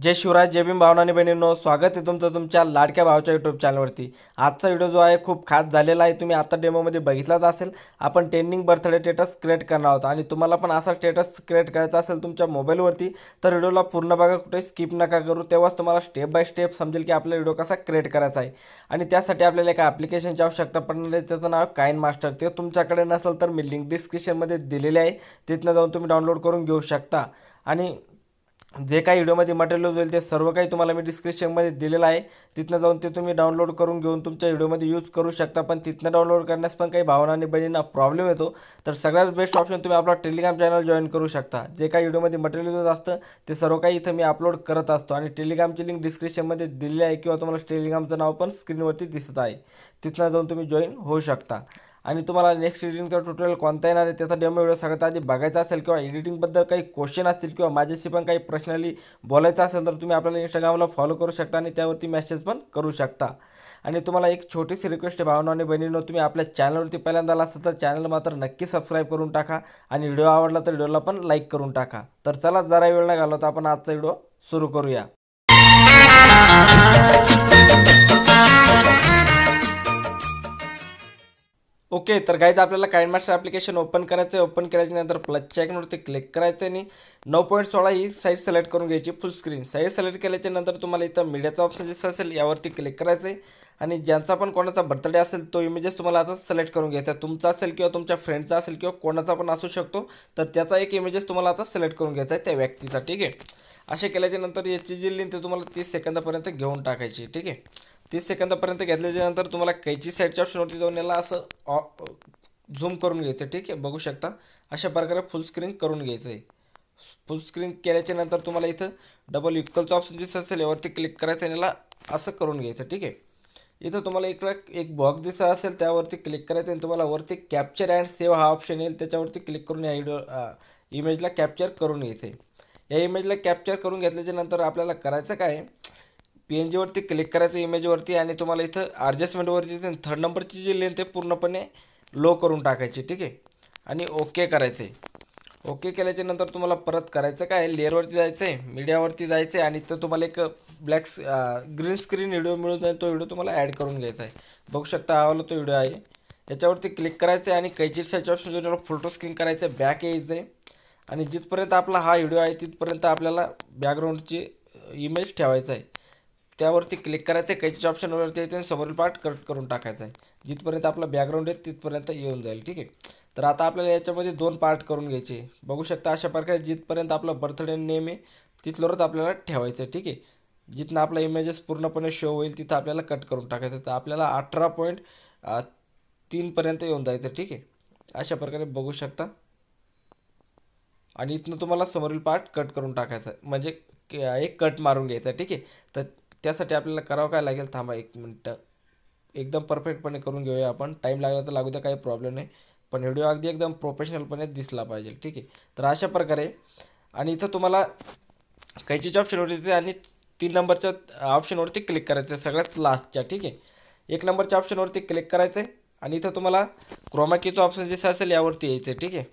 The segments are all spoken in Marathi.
जय शिवराज, जय भीम भावनाने बहिणींनो, स्वागत आहे तुमचं तुमच्या लाडक्या भावाच्या यूट्यूब चॅनलवरती। आजचा व्हिडिओ जो आहे खूप खास झालेला आहे। तुम्ही आता डेमोमध्ये बघितलाच असेल। आपण ट्रेंडिंग बर्थडे स्टेटस क्रिएट करणार आहोत आणि तुम्हाला पण असा स्टेटस क्रिएट करायचा असेल तुमच्या मोबाईलवरती तर व्हिडिओला पूर्ण बघा, कुठे स्किप नका करू। तेव्हाच तुम्हाला स्टेप बाय स्टेप समजेल की आपला व्हिडिओ कसा क्रिएट करायचा आहे। आणि त्यासाठी आपल्याला एका ॲप्लिकेशनची आवश्यकता पडणार आहे, त्याचं नाव काइन मास्टर। ते तुमच्याकडे नसेल तर मी लिंक डिस्क्रिप्शनमध्ये दिलेली आहे, तिथनं जाऊन तुम्ही डाउनलोड करून घेऊ शकता। आणि जे काही व्हिडिओमध्ये मटेरियल होईल ते सर्व काही तुम्हाला मी डिस्क्रिप्शनमध्ये दिलेलं आहे, तिथनं जाऊन ते तुम्ही डाउनलोड करून घेऊन तुमच्या व्हिडिओमध्ये यूज करू शकता। पण तिथनं डाउनलोड करण्यास पण काही भावना आणि बहिणींना प्रॉब्लेम येतो, तर सगळ्यात बेस्ट ऑप्शन तुम्ही आपला टेलिग्राम चॅनल जॉईन करू शकता। जे काही व्हिडिओमध्ये मटेरियल यूज असतं ते सर्व काही इथं मी अपलोड करत असतो आणि टेलिग्रामची लिंक डिस्क्रिप्शनमध्ये दिलेली आहे किंवा तुम्हाला टेलिग्रामचं नाव पण स्क्रीनवरती दिसत आहे, तिथनं जाऊन तुम्ही जॉईन होऊ शकता। आणि तुम्हाला नेक्स्ट एडिटिंगचा ट्युटोरियल कोणता येणार आहे त्याचा डेमो व्हिडिओ सगळ्यात आधी बघायचा असेल किंवा एडिटिंगबद्दल काही क्वेश्चन असतील किंवा माझ्याशी पण काही पर्सनली बोलायचं असेल तर तुम्ही आपल्याला इंस्टाग्रामला फॉलो करू शकता आणि त्यावरती मेसेज पण करू शकता। आणि तुम्हाला एक छोटीशी रिक्वेस्ट आहे भावना आणि बहिणींनो, तुम्ही आपल्या चॅनलवरती पहिल्यांदा आला असेल तर चॅनल मात्र नक्की सबस्क्राईब करून टाका आणि व्हिडिओ आवडला तर व्हिडिओला पण लाईक करून टाका। तर चला, जरा वेळ न घालवता आपण आजचा व्हिडिओ सुरू करूया। ओके, तर गाईज आपल्याला काइन मास्टर ॲप्लिकेशन ओपन करायचं आहे। ओपन केल्याच्यानंतर प्लसच्या आयकॉनवरती क्लिक करायचं आहे आणि 9.16 ही साईज सिलेक्ट करून घ्यायची, फुल स्क्रीन साईज सिलेक्ट केल्याच्यानंतर तुम्हाला इथं मीडियाचा ऑप्शन दिसत असेल, यावरती क्लिक करायचं आहे। आणि ज्यांचा पण कोणाचा बर्थडे असेल तो इमेजेस तुम्हाला आता सिलेक्ट करून घ्यायचा आहे। तुमचा असेल किंवा तुमच्या फ्रेंडचा असेल किंवा कोणाचा पण असू शकतो, तर त्याचा एक इमेजेस तुम्हाला आता सिलेक्ट करून घ्यायचा आहे त्या व्यक्तीचा, ठीक आहे। असे केल्याच्यानंतर याची जी लिंक ते तुम्हाला 30 सेकंदापर्यंत घेऊन टाकायची, ठीक आहे। 30 सेकंदापर्यंत घेतल्याच्यानंतर तुम्हाला कैची साईडच्या ऑप्शनवरती जाऊन याला असं झूम करून घ्यायचं, ठीक आहे। बघू शकता अशा प्रकारे फुल स्क्रीन करून घ्यायचं आहे। फुल स्क्रीन केल्याच्या नंतर तुम्हाला इथं डबल इक्वलचं ऑप्शन दिसत असेल, यावरती क्लिक करायचं आणि याला असं करून घ्यायचं, ठीक आहे। इथं तुम्हाला इकडं एक बॉक्स दिसत असेल, त्यावरती क्लिक करायचं आणि तुम्हाला वरती कॅप्चर अँड सेव्ह हा ऑप्शन येईल, त्याच्यावरती क्लिक करून या इमेजला कॅप्चर करून घ्यायचं आहे। या इमेजला कॅप्चर करून घेतल्याच्या नंतर आपल्याला करायचं काय, PNGवरती क्लिक करायचं इमेजवरती आणि तुम्हाला इथं ॲडजस्टमेंटवरती थर्ड नंबरची जी लेंथ आहे पूर्णपणे लो करून टाकायची, ठीक आहे। आणि ओके करायचं आहे। ओके केल्याच्या नंतर तुम्हाला परत करायचं काय, लेअरवरती जायचं आहे, मीडियावरती जायचं आहे आणि इथं तुम्हाला एक ग्रीन स्क्रीन व्हिडिओ मिळून जाईल, तो व्हिडिओ तुम्हाला ॲड करून घ्यायचा आहे। बघू शकता हा वाला तो व्हिडिओ आहे, याच्यावरती क्लिक करायचं आहे आणि कैची साईडच्या ऑप्शन फोटो स्क्रीन करायचं आहे, बॅक यायचं आहे आणि जिथपर्यंत आपला हा व्हिडिओ आहे तिथपर्यंत आपल्याला बॅकग्राऊंडची इमेज ठेवायचा आहे। त्यावरती क्लिक करायचं आहे, कैचीच्या ऑप्शनवरती येते आणि समोरील पार्ट कट करून टाकायचा आहे, जिथपर्यंत आपला बॅकग्राऊंड आहे तिथपर्यंत येऊन जाईल, ठीक आहे। तर आता आपल्याला याच्यामध्ये 2 पार्ट करून घ्यायचे। बघू शकता अशा प्रकारे जिथपर्यंत आपला बर्थडे नेम आहे तिथलंच आपल्याला ठेवायचं आहे, ठीक आहे। जिथनं आपला इमेजेस पूर्णपणे शो होईल तिथं आपल्याला कट करून टाकायचं, तर आपल्याला 18.3 पर्यंत येऊन जायचं, ठीक आहे। अशा प्रकारे बघू शकता आणि इथनं तुम्हाला समोरील पार्ट कट करून टाकायचा आहे, म्हणजे एक कट मारून घ्यायचा, ठीक आहे। तर त्यासाठी आपल्याला करावं काय लागेल, थांबा 1 मिनटं, एकदम परफेक्टपणे करून घेऊया आपण। टाईम लागला तर लागू द्या, काही प्रॉब्लेम नाही, पण व्हिडिओ अगदी एकदम प्रोफेशनलपणे दिसला पाहिजे, ठीक आहे। तर अशा प्रकारे आणि इथं तुम्हाला कैचीच्या ऑप्शनवरती येते आणि 3 नंबरच्या ऑप्शनवरती क्लिक करायचं आहे, सगळ्यात लास्टच्या, ठीक आहे। 1 नंबरच्या ऑप्शनवरती क्लिक करायचं आहे आणि इथं तुम्हाला क्रोमा कीचं ऑप्शन दिसत असेल, यावरती यायचं, ठीक आहे।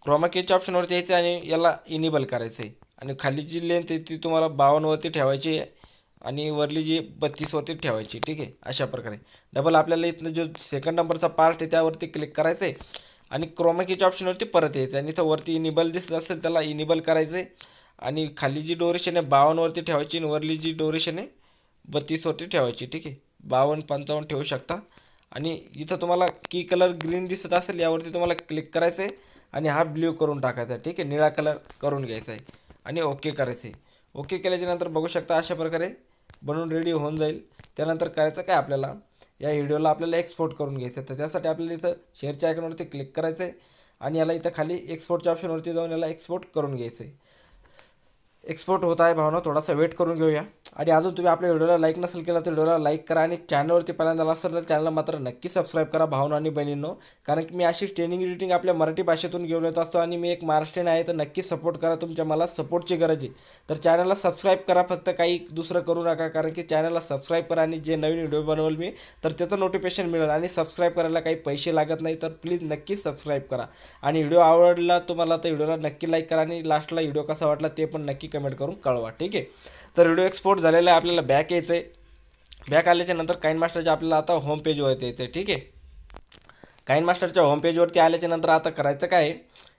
क्रोमा कीच्या ऑप्शनवरती यायचं आणि याला इनेबल करायचं आहे आणि खाली जी लेंथ आहे ती तुम्हाला 52वरती ठेवायची आहे आणि वरली जी 32वरती ठेवायची, ठीक आहे। अशा प्रकारे डबल आपल्याला इथनं जो सेकंड नंबरचा पार्ट आहे त्यावरती क्लिक करायचं आहे आणि क्रोमा कीच्या ऑप्शनवरती परत यायचं आणि इथं वरती इनेबल दिसत असेल त्याला इनेबल करायचं आहे आणि खाली जी ड्युरेशन आहे 52वरती ठेवायची आणि वरली जी ड्युरेशन आहे 32वरती ठेवायची, ठीक आहे। 52, 55 ठेवू शकता आणि इथं तुम्हाला की कलर ग्रीन दिसत असेल, यावरती तुम्हाला क्लिक करायचं आहे आणि हा ब्ल्यू करून टाकायचा आहे, ठीक आहे। निळा कलर करून घ्यायचा आहे आणि ओके करायचं आहे। ओके केल्याच्यानंतर बघू शकता अशा प्रकारे बनवून रेडी होऊन जाईल। त्यानंतर करायचं काय, आपल्याला या व्हिडिओला आपल्याला एक्सपोर्ट करून घ्यायचं आहे, तर त्यासाठी आपल्याला इथं शेअरच्या आयकॉनवरती क्लिक करायचं आहे आणि याला इथं खाली एक्सपोर्टच्या ऑप्शनवरती जाऊन याला एक्सपोर्ट करून घ्यायचं आहे। एक्सपोर्ट होत आहे भावना, थोडासा वेट करून घेऊया। आणि अजून तुम्ही आपल्या व्हिडिओला लाईक नसेल केला तर व्हिडिओला लाईक करा आणि चॅनलवरती पहिल्यांदा असेल तर चॅनलला मात्र नक्की सबस्क्राईब करा भावना आणि बहिणींनो, कारण की मी अशी ट्रेनिंग एडिटिंग आपल्या मराठी भाषेतून घेऊन येत असतो आणि मी एक महाराष्ट्रीयन आहे, तर नक्की सपोर्ट करा. तुमच्या मला सपोर्टची गरज आहे. तर चॅनलला सबस्क्राईब करा, फक्त काही दुसरं करू नका, कारण की चॅनलला सबस्क्राईब करा आणि जे नवीन व्हिडिओ बनवल मी तर त्याचं नोटिफिकेशन मिळेल. आणि सबस्क्राईब करायला काही पैसे लागत नाही, तर प्लीज नक्की सबस्क्राईब करा. आणि व्हिडिओ आवडला तुम्हाला तर व्हिडिओला नक्की लाईक करा आणि लास्टला व्हिडिओ कसा वाटला ते पण नक्की कमेंट करून कळवा. ठीक आहे, तर व्हिडिओ एक्सपोर्ट झालेला आहे. आपल्याला बॅक यायचं आहे. बॅक आल्याच्या नंतर काइन मास्टरच्या आपल्याला आता होम पेजवरती यायचं आहे. ठीक आहे, काइन मास्टरच्या होम पेजवरती आल्याच्या नंतर आता करायचं काय आहे,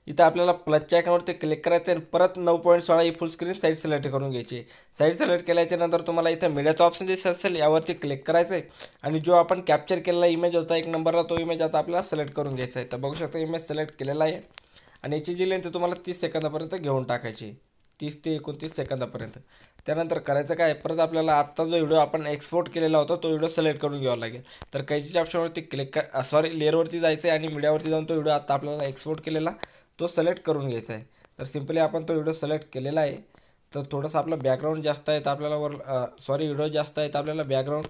इथं आपल्याला प्लसच्या आयकॉनवरती क्लिक करायचं आहे आणि परत 9.16 ही फुल स्क्रीन साईड सिलेक्ट करून घ्यायची. साईड सिलेक्ट केल्याच्या नंतर तुम्हाला इथं मीडियाचा ऑप्शन दिसत असेल, यावरती क्लिक करायचं आहे आणि जो आपण कॅप्चर केलेला इमेज होता एक नंबरला, तो इमेज आता आपल्याला सिलेक्ट करून घ्यायचा आहे. तर बघू शकता इमेज सिलेक्ट केलेला आहे आणि याची जी लेंथ तुम्हाला 30 सेकंदापर्यंत घेऊन टाकायची, 30 ते 29 सेकंदापर्यंत. त्यानंतर करायचं काय, परत आपल्याला आत्ता जो व्हिडिओ आपण एक्सपोर्ट केलेला होता तो व्हिडिओ सिलेक्ट करून घ्यावा लागेल. तर कैचीच्या ऑप्शनवरती क्लिक लेअरवरती जायचं आहे आणि मीडियावरती जाऊन तो व्हिडिओ आता आपल्याला एक्सपोर्ट केलेला तो सिलेक्ट करून घ्यायचा आहे. तर सिम्पली आपण तो व्हिडिओ सिलेक्ट केलेला आहे. तर थोडंसं आपलं बॅकग्राऊंड जास्त आहे तर आपल्याला व्हिडिओ जास्त आहे तर आपल्याला बॅकग्राऊंड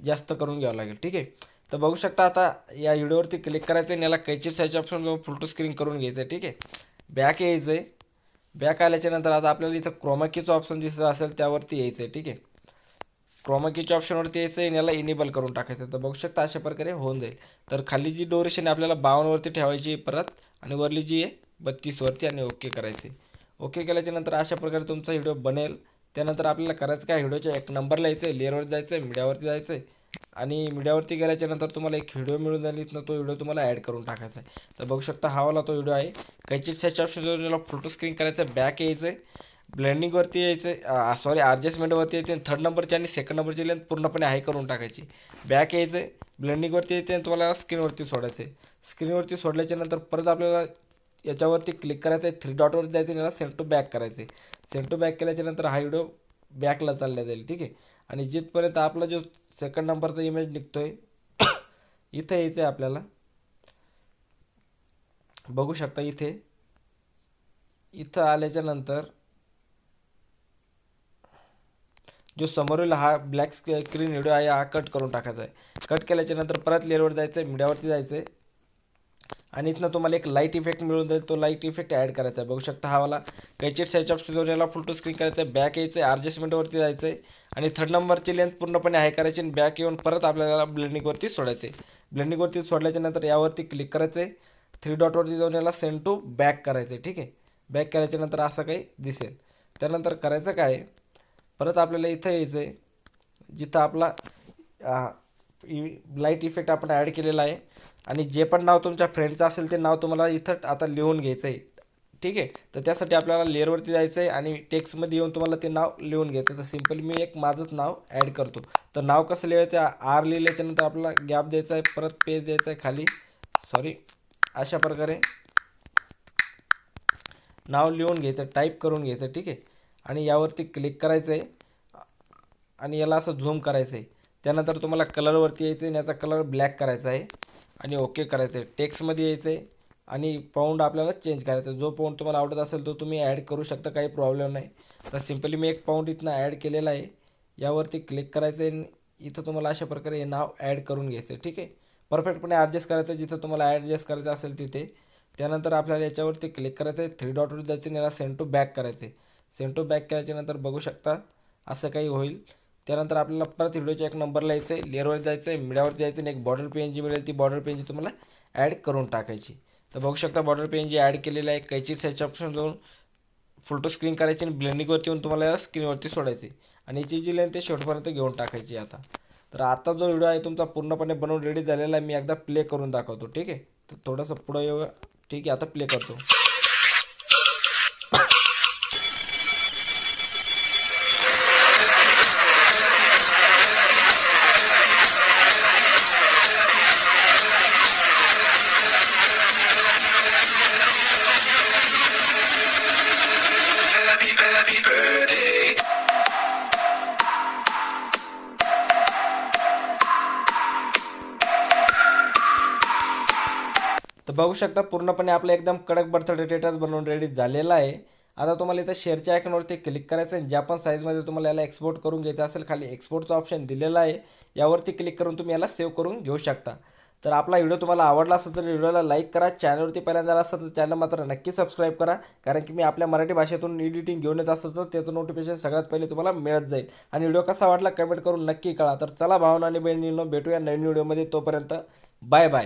जास्त करून घ्यावं लागेल. ठीक आहे, तर बघू शकता आता या व्हिडिओवरती क्लिक करायचं आहे आणि याला कैची साईज ऑप्शन घेऊन फुल टू स्क्रीन करून घ्यायचं आहे. ठीक आहे, बॅक यायचं आहे. बॅक आल्याच्या नंतर आता आपल्याला इथं क्रोमाकीचं ऑप्शन दिसत असेल त्यावरती यायचं आहे. ठीक आहे, क्रोमाकीच्या ऑप्शनवरती यायचं आहे आणि याला इनेबल करून टाकायचं. तर बघू शकता अशा प्रकारे होऊन जाईल. तर खाली जी ड्युरेशन आहे आपल्याला 52वरती ठेवायची परत, आणि वरली जी आहे 32वरती, आणि ओके करायचे. ओके केल्याच्या नंतर अशा प्रकारे तुमचा व्हिडिओ बनेल. त्यानंतर आपल्याला करायचं काय, व्हिडिओच्या एक नंबरला यायचं आहे, लेअरवर जायचं आहे, मीडियावरती जायचं आहे आणि मीडियावरती गेल्याच्या नंतर तुम्हाला एक व्हिडिओ मिळून जाईल. इथनं तो व्हिडिओ तुम्हाला ॲड करून टाकायचा आहे. तर बघू शकता हा वाला तो व्हिडिओ आहे. कैची साईजच्या ऑप्शन याला फोटो स्क्रीन करायचं आहे, बॅक यायचं आहे, ब्लेंडिंगवरती यायचं ॲडजस्टमेंटवरती यायचं, थर्ड नंबरची आणि सेकंड नंबरची लेंथ पूर्णपणे हाय करून टाकायची. बॅक यायचं आहे, ब्लेंडिंगवरती यायचं आणि तुम्हाला स्क्रीनवरती सोडायचं आहे. स्क्रीनवरती सोडल्याच्या नंतर परत आपल्याला याच्यावरती क्लिक करायचं आहे, 3 डॉटवरती जायचं आणि याला सेंड टू बॅक करायचं आहे. सेंड टू बॅक केल्याच्या नंतर हा व्हिडिओ बॅकला चालला जाईल. ठीक आहे, आणि जिथपर्यंत आपला जो सेकंड नंबरचा इमेज निघतोय इथं यायचं आहे आपल्याला. बघू शकता इथं आल्याच्या नंतर जो समोरील हा ब्लॅक स्क्रीन व्हिडिओ आहे हा कट करून टाकायचा आहे. कट केल्याच्या नंतर परत लेअरवर जायचं आहे, मीडियावरती जायचं आहे आणि इथनं तुम्हाला एक लाईट इफेक्ट मिळून जाईल. तो लाईट इफेक्ट ॲड करायचा आहे. बघू शकता हा वाला कैचेट साईज ऑफ याला फुल टू स्क्रीन करायचं आहे, बॅक यायचं आहे, ॲडजस्टमेंटवरती जायचं आहे आणि थर्ड नंबरची लेंथ पूर्णपणे हाय करायची आणि बॅक येऊन परत आपल्याला ब्लेंडिंगवरती सोडायचं आहे. ब्लेंडिंगवरती सोडल्याच्या नंतर यावरती क्लिक करायचं आहे, 3 डॉटवरती जाऊन याला सेंड टू बॅक करायचं आहे. ठीक आहे, बॅक केल्याच्या नंतर असं काही दिसेल. त्यानंतर करायचं काय, परत आपल्याला इथं यायचं आहे जिथं आपला लाईट इफेक्ट आपण ॲड केलेला आहे आणि जे पण नाव तुमच्या फ्रेंडचं असेल ते नाव तुम्हाला इथं आता लिहून घ्यायचं आहे. ठीक आहे, तर त्यासाठी आपल्याला लेअरवरती जायचं आहे आणि टेक्स्टमध्ये येऊन तुम्हाला ते नाव लिहून घ्यायचं. तर सिम्पली मी एक माझंच नाव ॲड करतो. तर नाव कसं लिहायचं, आर लिहिल्याच्यानंतर आपल्याला गॅप द्यायचा आहे, परत पेज द्यायचा आहे खाली, अशा प्रकारे नाव लिहून घ्यायचं, टाईप करून घ्यायचं. ठीक आहे, आणि यावरती क्लिक करायचं आहे आणि याला असं झूम करायचं आहे. त्यानंतर तुम्हाला कलरवरती यायचं आहे आणि याचा कलर ब्लॅक करायचा आहे आणि ओके करायचं आहे. टेक्स्टमध्ये यायचं आहे आणि पाऊंड आपल्याला चेंज करायचा आहे. जो पाऊंड तुम्हाला आवडत असेल तो तुम्ही ॲड करू शकता, काही प्रॉब्लेम नाही. तर सिम्पली मी एक पाऊंड इथनं ॲड केलेला आहे. यावरती क्लिक करायचं आहे आणि इथं तुम्हाला अशा प्रकारे हे नाव ॲड करून घ्यायचं आहे. ठीक आहे, परफेक्टपणे ॲडजस्ट करायचं जिथं तुम्हाला ॲडजस्ट करायचं असेल तिथे. त्यानंतर आपल्याला याच्यावरती क्लिक करायचं आहे, 3 डॉटवर जायचं आणि याला सेंड टू बॅक करायचं आहे. सेंड टू बॅक केल्याच्यानंतर बघू शकता असं काही होईल. त्यानंतर आपल्याला परत व्हिडिओच्या एक नंबरला यायचं आहे, लेअरवर जायचं आहे, मीडियावर जायचं आणि एक बॉर्डर PNG मिळेल, ती बॉर्डर PNG तुम्हाला ॲड करून टाकायची. तर बघू शकता बॉर्डर PNG ॲड केलेलं आहे. कैची साईजच्या ऑप्शन जाऊन फुल टू स्क्रीन करायची आणि ब्लेंडिंगवरती येऊन तुम्हाला स्क्रीनवरती सोडायची आणि याची जी लेंथ ते शेवटपर्यंत घेऊन टाकायची. आता जो व्हिडिओ आहे तुमचा पूर्णपणे बनवून रेडी झालेला आहे. मी एकदा प्ले करून दाखवतो. ठीक आहे, तर थोडंसं पुढं येऊ. ठीक आहे, आता प्ले करतो. तर बघू शकता पूर्णपणे आपलं एकदम कडक बर्थडे स्टेटस बनवून रेडी झालेला आहे. आता तुम्हाला इथं शेअरच्या आयकॉनवरती क्लिक करायचं आहे. ज्या पण साईजमध्ये तुम्हाला याला एक्सपोर्ट करून घ्यायचं असेल खाली एक्सपोर्टचा ऑप्शन दिलेला आहे, यावरती क्लिक करून तुम्ही याला सेव्ह करून घेऊ शकता. तर आपला व्हिडिओ तुम्हाला आवडला असेल तर व्हिडिओला लाईक करा. चॅनलवरती पहिल्यांदा असेल तर चॅनल मात्र नक्की सबस्क्राईब करा, कारण की मी आपल्या मराठी भाषेतून एडिटिंग घेऊन येत असतो तर त्याचं नोटिफिकेशन सगळ्यात पहिले तुम्हाला मिळत जाईल. आणि व्हिडिओ कसा वाटला कमेंट करून नक्की कळा. तर चला भावना आणि बहिणींनो, भेटूया नवीन व्हिडिओमध्ये. तोपर्यंत बाय बाय.